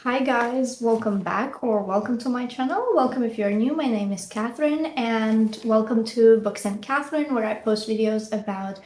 Hi guys, welcome back or welcome to my channel. Welcome if you're new. My name is Catherine and welcome to Books and Catherine, where I post videos about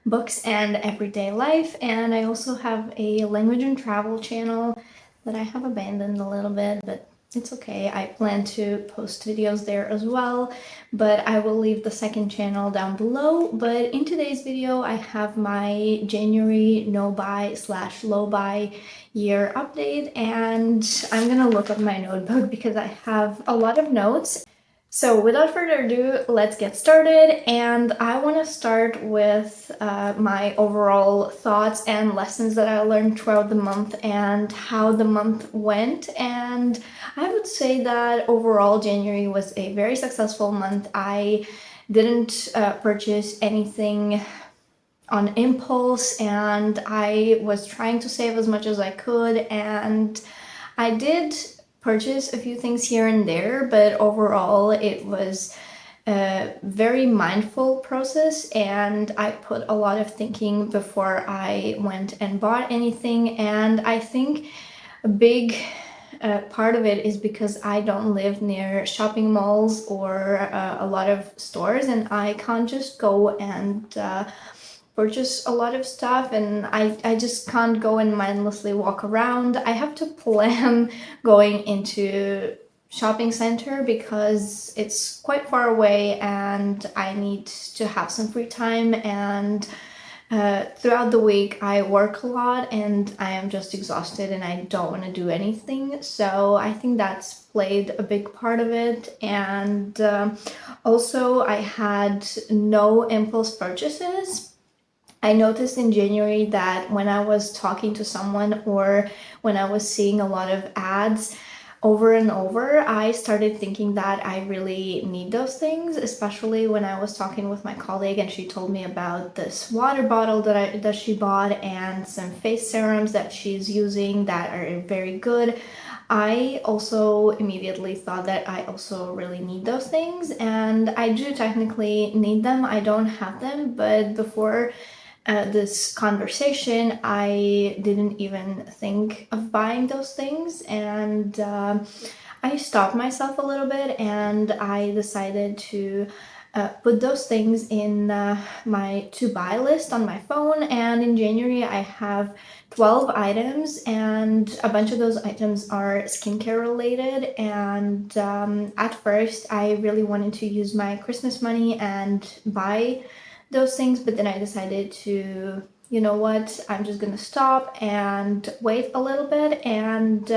books and everyday life. And I also have a language and travel channel that I have abandoned a little bit, but it's okay. I plan to post videos there as well, but I will leave the second channel down below. But in today's video, I have my January no buy slash low buy year update, and I'm gonna look at my notebook because I have a lot of notes. So without further ado, let's get started. And I want to start with my overall thoughts and lessons that I learned throughout the month and how the month went. And I would say that overall January was a very successful month. I didn't purchase anything on impulse, and I was trying to save as much as I could, and I did purchase a few things here and there, but overall it was a very mindful process, and I put a lot of thinking before I went and bought anything. And I think a big part of it is because I don't live near shopping malls or a lot of stores, and I can't just go and purchase a lot of stuff, and I just can't go and mindlessly walk around. I have to plan going into shopping center because it's quite far away and I need to have some free time. And throughout the week I work a lot and I am just exhausted and I don't want to do anything, so I think that's played a big part of it. And also I had no impulse purchases. I noticed in January that when I was talking to someone or when I was seeing a lot of ads over and over, I started thinking that I really need those things, especially when I was talking with my colleague and she told me about this water bottle that she bought and some face serums that she's using that are very good. I also immediately thought that I also really need those things, and I do technically need them. I don't have them, but before this conversation, I didn't even think of buying those things, and I stopped myself a little bit and I decided to put those things in my to buy list on my phone. And in January, I have 12 items, and a bunch of those items are skincare related. And at first, I really wanted to use my Christmas money and buy those things, but then I decided to, you know what, I'm just gonna stop and wait a little bit. And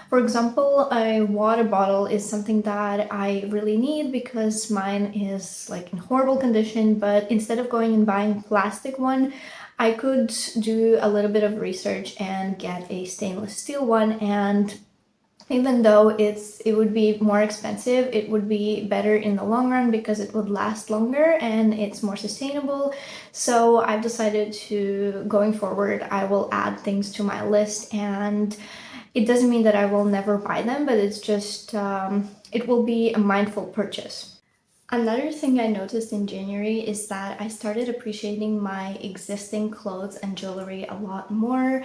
for example, a water bottle is something that I really need because mine is like in horrible condition, but instead of going and buying a plastic one, I could do a little bit of research and get a stainless steel one. And even though it would be more expensive, it would be better in the long run because it would last longer and it's more sustainable. So I've decided to, going forward, I will add things to my list, and it doesn't mean that I will never buy them, but it's just it will be a mindful purchase. Another thing I noticed in January is that I started appreciating my existing clothes and jewelry a lot more.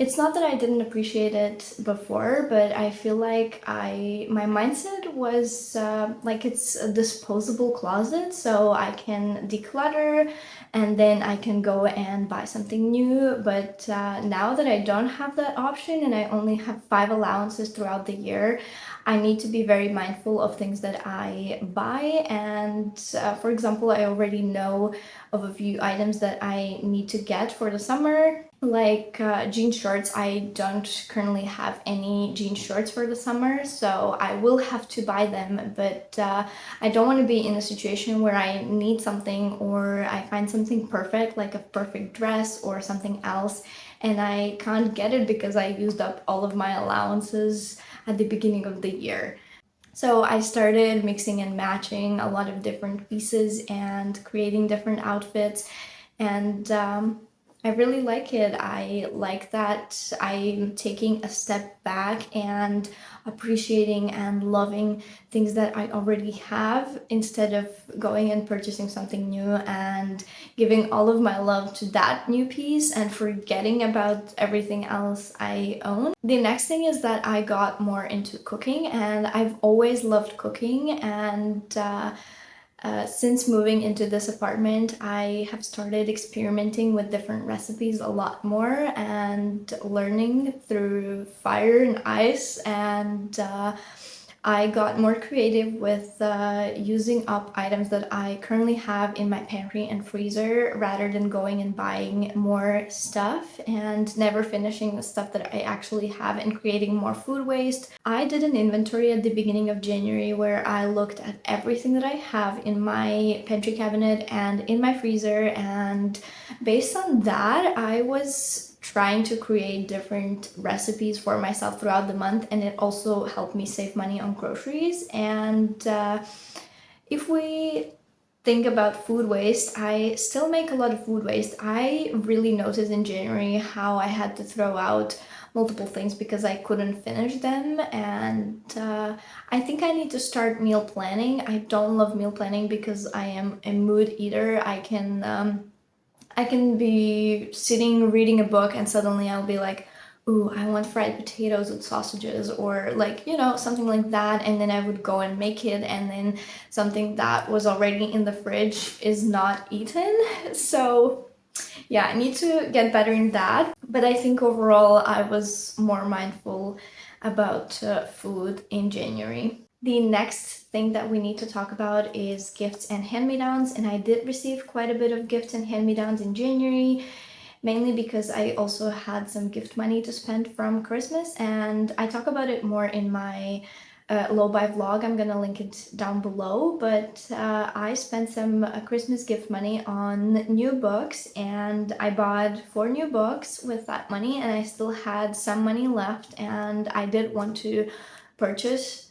It's not that I didn't appreciate it before, but I feel like my mindset was like it's a disposable closet, so I can declutter and then I can go and buy something new. But now that I don't have that option and I only have 5 allowances throughout the year, I need to be very mindful of things that I buy. And for example, I already know of a few items that I need to get for the summer, like jean shorts. I don't currently have any jean shorts for the summer, so I will have to buy them. But I don't want to be in a situation where I need something or I find something perfect, like a perfect dress or something else, and I can't get it because I used up all of my allowances at the beginning of the year. So I started mixing and matching a lot of different pieces and creating different outfits. And I really like it. I like that I'm taking a step back and appreciating and loving things that I already have instead of going and purchasing something new and giving all of my love to that new piece and forgetting about everything else I own. The next thing is that I got more into cooking, and I've always loved cooking, and since moving into this apartment, I have started experimenting with different recipes a lot more and learning through fire and ice. And I got more creative with using up items that I currently have in my pantry and freezer rather than going and buying more stuff and never finishing the stuff that I actually have and creating more food waste. I did an inventory at the beginning of January where I looked at everything that I have in my pantry cabinet and in my freezer, and based on that, I was trying to create different recipes for myself throughout the month, and it also helped me save money on groceries. And if we think about food waste, I still make a lot of food waste. I really noticed in January how I had to throw out multiple things because I couldn't finish them, and I think I need to start meal planning. I don't love meal planning because I am a mood eater. I can be sitting reading a book and suddenly I'll be like, ooh, I want fried potatoes with sausages, or like, something like that. And then I would go and make it, and then something that was already in the fridge is not eaten. So yeah, I need to get better in that. But I think overall I was more mindful about food in January. The next thing that we need to talk about is gifts and hand-me-downs, and I did receive quite a bit of gifts and hand-me-downs in January, mainly because I also had some gift money to spend from Christmas, and I talk about it more in my low buy vlog. I'm gonna link it down below, but I spent some Christmas gift money on new books, and I bought 4 new books with that money, and I still had some money left, and I did want to purchase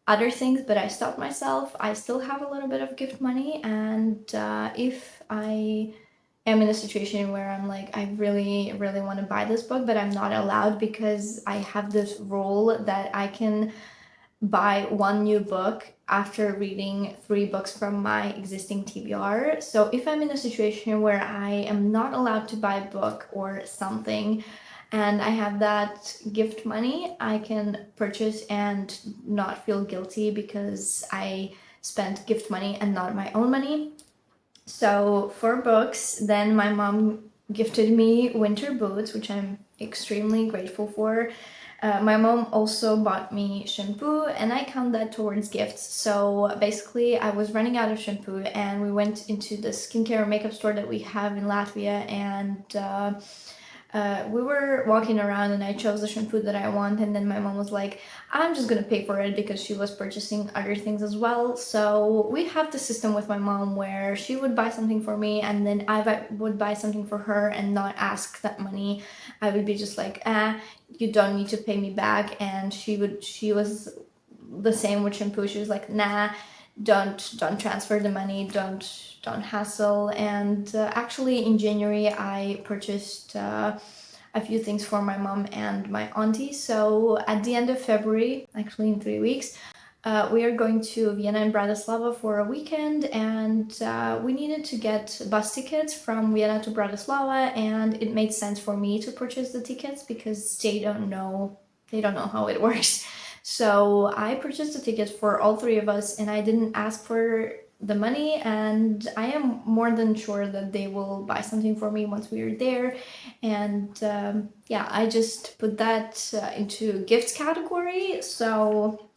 other things, but I stopped myself. I still have a little bit of gift money, and if I am in a situation where I'm like, I really, really want to buy this book, but I'm not allowed because I have this rule that I can buy 1 new book after reading 3 books from my existing TBR. So if I'm in a situation where I am not allowed to buy a book or something, and I have that gift money, I can purchase and not feel guilty because I spent gift money and not my own money. So for books, then my mom gifted me winter boots, which I'm extremely grateful for. My mom also bought me shampoo, and I count that towards gifts. So basically, I was running out of shampoo, and we went into the skincare and makeup store that we have in Latvia, and we were walking around, and I chose the shampoo that I want, and then my mom was like, I'm just gonna pay for it because she was purchasing other things as well. So we have the system with my mom where she would buy something for me, and then would buy something for her and not ask that money. I would be just like, you don't need to pay me back. And she was the same with shampoo. She was like, nah, don't transfer the money, don't hassle. And actually in January I purchased a few things for my mom and my auntie. So at the end of February, actually in 3 weeks, we are going to Vienna and Bratislava for a weekend, and we needed to get bus tickets from Vienna to Bratislava, and it made sense for me to purchase the tickets because they don't know how it works. So I purchased the tickets for all 3 of us, and I didn't ask for the money, and I am more than sure that they will buy something for me once we are there. And yeah, I just put that into gifts category. So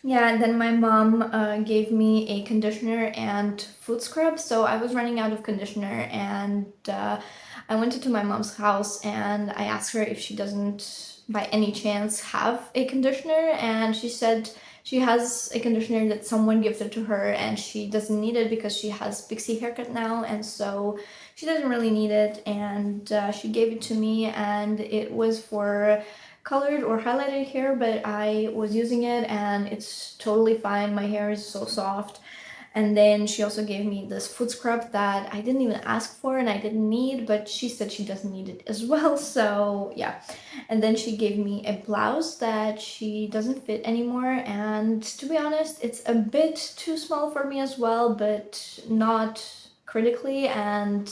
yeah, and then my mom gave me a conditioner and foot scrub. So I was running out of conditioner, and I went into my mom's house and I asked her if she doesn't by any chance have a conditioner, and she said she has a conditioner that someone gifted to her and she doesn't need it because she has pixie haircut now, and so she doesn't really need it. And she gave it to me, and it was for colored or highlighted hair, but I was using it and it's totally fine. My hair is so soft, And then she also gave me this foot scrub that I didn't even ask for and I didn't need, but she said she doesn't need it as well. So yeah. And then she gave me a blouse that she doesn't fit anymore. And to be honest, it's a bit too small for me as well, but not critically. And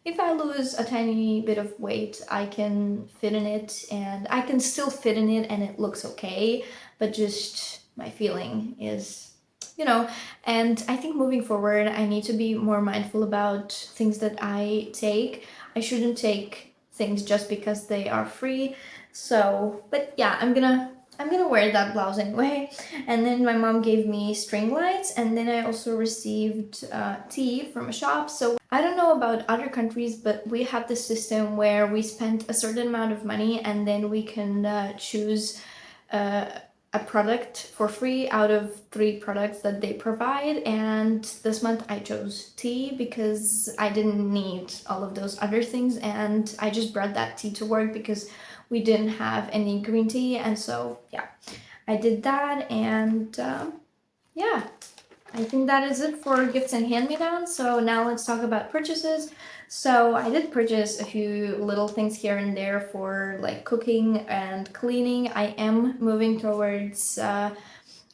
if I lose a tiny bit of weight, I can fit in it, and I can still fit in it and it looks okay, but just my feeling is, you know. And I think moving forward, I need to be more mindful about things that I take. I shouldn't take things just because they are free. So, but yeah, I'm gonna wear that blouse anyway. And then my mom gave me string lights, and then I also received tea from a shop. So I don't know about other countries, but we have this system where we spend a certain amount of money and then we can choose uh, a product for free out of 3 products that they provide. And this month I chose tea because I didn't need all of those other things, and I just brought that tea to work because we didn't have any green tea. And so yeah, I did that. And yeah, I think that is it for gifts and hand-me-downs. So now let's talk about purchases. So I did purchase a few little things here and there for like cooking and cleaning. I am moving towards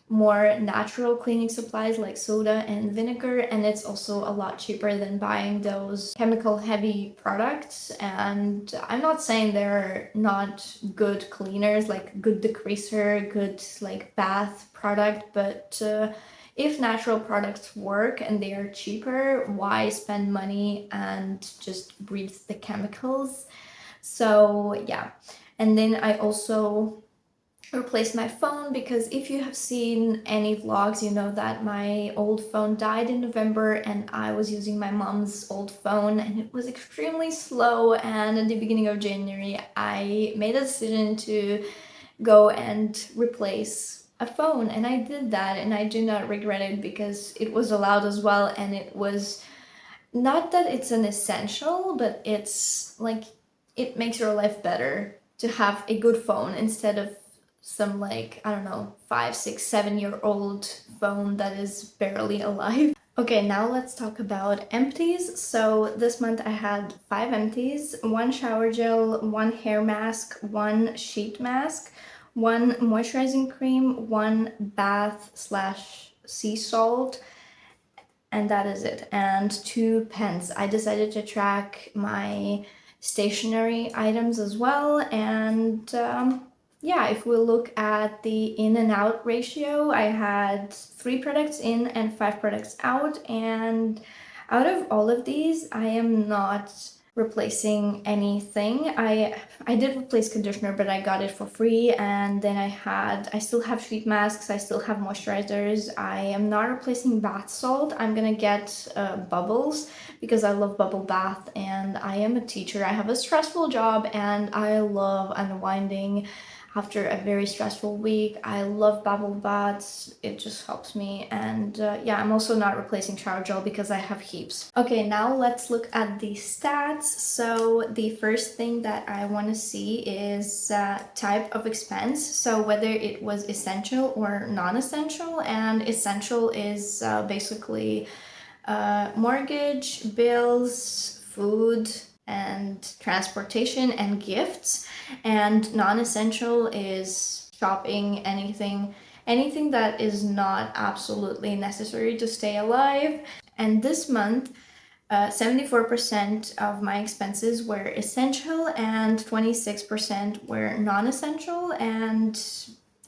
more natural cleaning supplies like soda and vinegar, and it's also a lot cheaper than buying those chemical heavy products. And I'm not saying they're not good cleaners, like good degreaser, good like bath product, but if natural products work and they are cheaper, why spend money and just breathe the chemicals? So yeah. And then I also replaced my phone because if you have seen any vlogs, you know that my old phone died in November and I was using my mom's old phone and it was extremely slow. And at the beginning of January, I made a decision to go and replace a phone, and I did that, and I do not regret it because it was allowed as well. And it was not that it's an essential, but it's like it makes your life better to have a good phone instead of some like, I don't know, 5, 6, 7 year old phone that is barely alive. Okay, now let's talk about empties. So this month I had 5 empties: 1 shower gel, 1 hair mask, 1 sheet mask, 1 moisturizing cream, 1 bath slash sea salt, and that is it. And 2 pens. I decided to track my stationery items as well. And yeah, if we look at the in and out ratio, I had 3 products in and 5 products out. And out of all of these, I am not replacing anything. I did replace conditioner, but I got it for free. And then I still have sheet masks, I still have moisturizers. I am not replacing bath salt. I'm gonna get bubbles because I love bubble bath, and I am a teacher. I have a stressful job and I love unwinding after a very stressful week. I love bubble baths, it just helps me. And yeah, I'm also not replacing shower gel because I have heaps. Okay, now let's look at the stats. So the first thing that I want to see is type of expense, so whether it was essential or non-essential. And essential is basically mortgage, bills, food, and transportation and gifts. And non-essential is shopping, anything that is not absolutely necessary to stay alive. And this month 74% of my expenses were essential and 26% were non-essential. And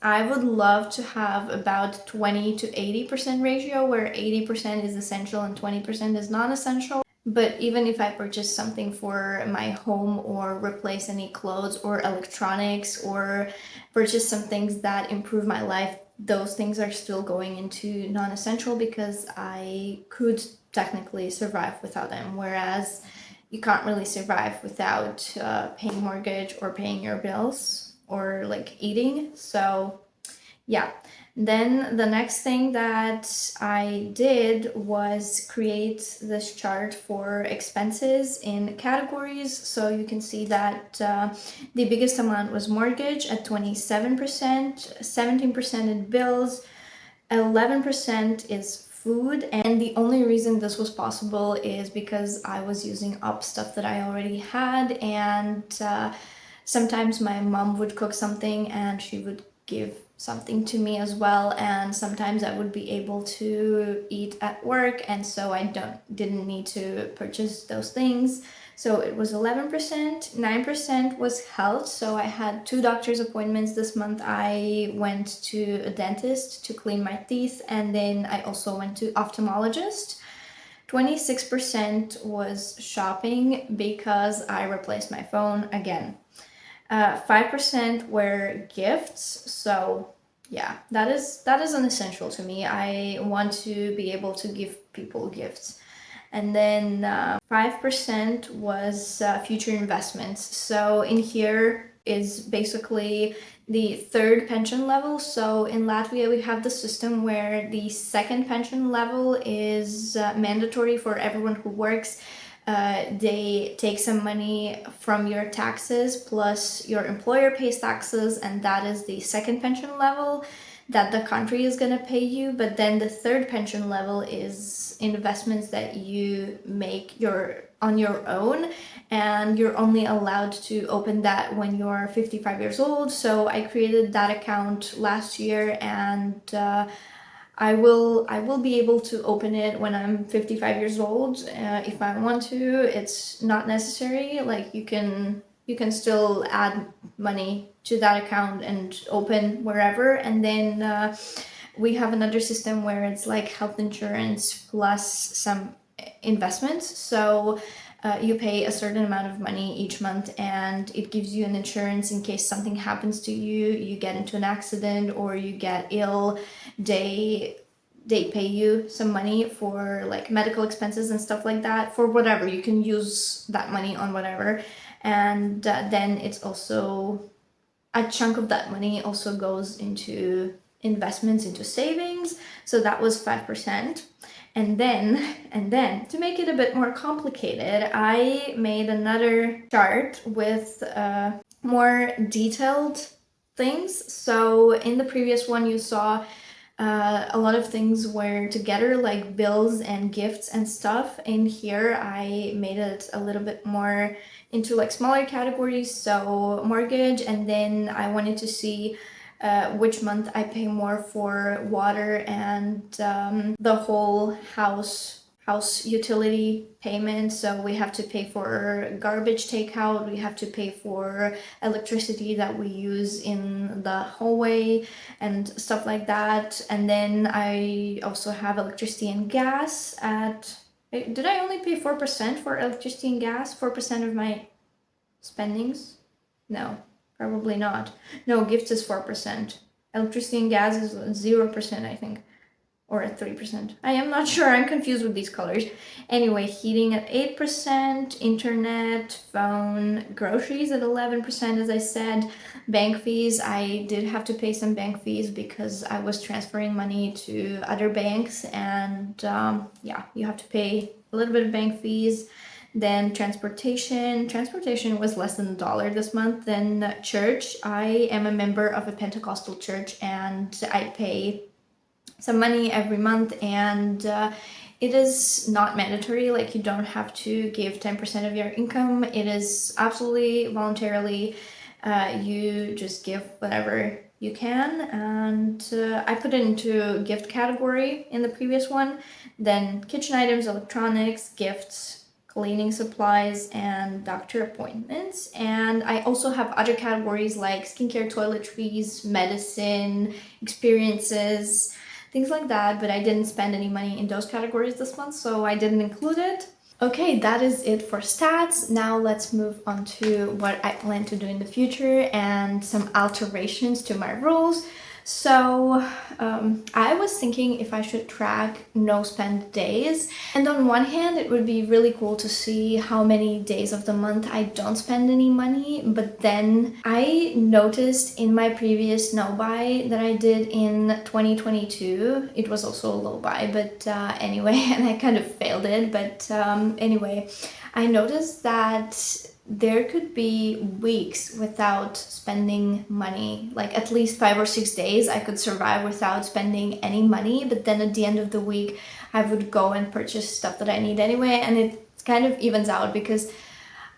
I would love to have about 20 to 80% ratio where 80% is essential and 20% is non-essential. But even if I purchase something for my home or replace any clothes or electronics or purchase some things that improve my life, those things are still going into non-essential because I could technically survive without them. Whereas you can't really survive without paying mortgage or paying your bills or like eating. So yeah. Then the next thing that I did was create this chart for expenses in categories. So you can see that the biggest amount was mortgage at 27%, 17% in bills, 11% is food, and the only reason this was possible is because I was using up stuff that I already had, and sometimes my mom would cook something and she would give something to me as well, and sometimes I would be able to eat at work, and so I didn't need to purchase those things. So it was 11%, 9% was health. So I had 2 doctor's appointments this month. I went to a dentist to clean my teeth, and then I also went to ophthalmologist. 26% was shopping because I replaced my phone again. 5% were gifts. So yeah, that is an essential to me. I want to be able to give people gifts. And then 5% was future investments. So in here is basically the third pension level. So in Latvia, we have the system where the second pension level is mandatory for everyone who works. They take some money from your taxes, plus your employer pays taxes, and that is the second pension level that the country is going to pay you. But then the third pension level is investments that you make on your own, and you're only allowed to open that when you're 55 years old. So I created that account last year, and I will be able to open it when I'm 55 years old if I want to. It's not necessary. Like you can still add money to that account and open wherever. And then we have another system where it's like health insurance plus some investments. So you pay a certain amount of money each month, and it gives you an insurance in case something happens to you, you get into an accident or you get ill. They pay you some money for like medical expenses and stuff like that, for whatever. You can use that money on whatever. And then it's also a chunk of that money also goes into investments, into savings. So that was 5%. And then to make it a bit more complicated, I made another chart with more detailed things. So in the previous one, you saw a lot of things were together, like bills and gifts and stuff. In here, I made it a little bit more into like smaller categories. So mortgage, and then I wanted to see which month I pay more for water and the whole house utility payment. So we have to pay for garbage takeout, we have to pay for electricity that we use in the hallway and stuff like that. And then I also have electricity and gas at, did I only pay 4% for electricity and gas? 4% of my spendings? No, probably not. No, gifts is 4%. Electricity and gas is 0%, I think. Or at 3%. I am not sure, I'm confused with these colors. Anyway, heating at 8%, internet, phone, groceries at 11%, as I said. Bank fees, I did have to pay some bank fees because I was transferring money to other banks, and yeah, you have to pay a little bit of bank fees. Then transportation was less than $1 this month. Then church, I am a member of a Pentecostal church, and I pay some money every month, and it is not mandatory. Like you don't have to give 10% of your income. It is absolutely voluntarily. You just give whatever you can, and I put it into gift category in the previous one. Then kitchen items, electronics, gifts, cleaning supplies, and doctor appointments. And I also have other categories like skincare, toiletries, medicine, experiences, things like that, but I didn't spend any money in those categories this month, so I didn't include it. Okay, that is it for stats. Now let's move on to what I plan to do in the future and some alterations to my rules. So I was thinking if I should track no spend days, and on one hand it would be really cool to see how many days of the month I don't spend any money, but then I noticed in my previous no buy that I did in 2022, it was also a low buy, but anyway, and I kind of failed it, but anyway, I noticed that there could be weeks without spending money, like at least 5 or 6 days I could survive without spending any money, but then at the end of the week I would go and purchase stuff that I need anyway, and it kind of evens out because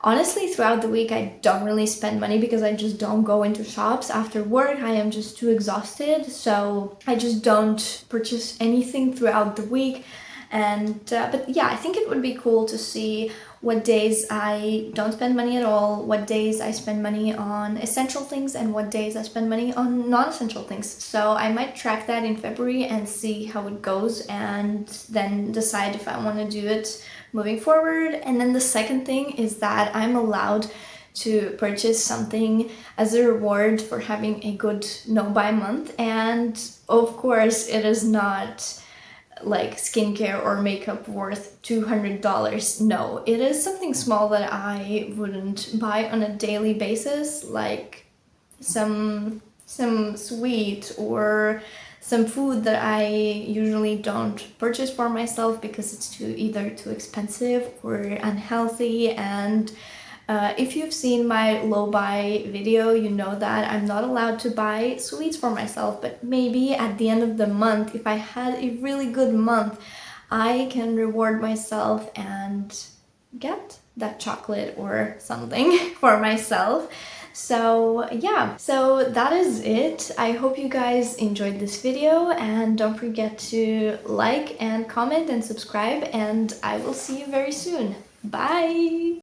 honestly throughout the week I don't really spend money because I just don't go into shops after work. I am just too exhausted, so I just don't purchase anything throughout the week. And but yeah, I think it would be cool to see what days I don't spend money at all, what days I spend money on essential things, and what days I spend money on non-essential things. So I might track that in February and see how it goes, and then decide if I want to do it moving forward. And then the second thing is that I'm allowed to purchase something as a reward for having a good no-buy month. And of course, it is not like skincare or makeup worth $200. No, it is something small that I wouldn't buy on a daily basis, like some sweet or some food that I usually don't purchase for myself because it's either too expensive or unhealthy. And if you've seen my low buy video, you know that I'm not allowed to buy sweets for myself, but maybe at the end of the month, if I had a really good month, I can reward myself and get that chocolate or something for myself. So yeah, so that is it. I hope you guys enjoyed this video, and don't forget to like and comment and subscribe, and I will see you very soon. Bye!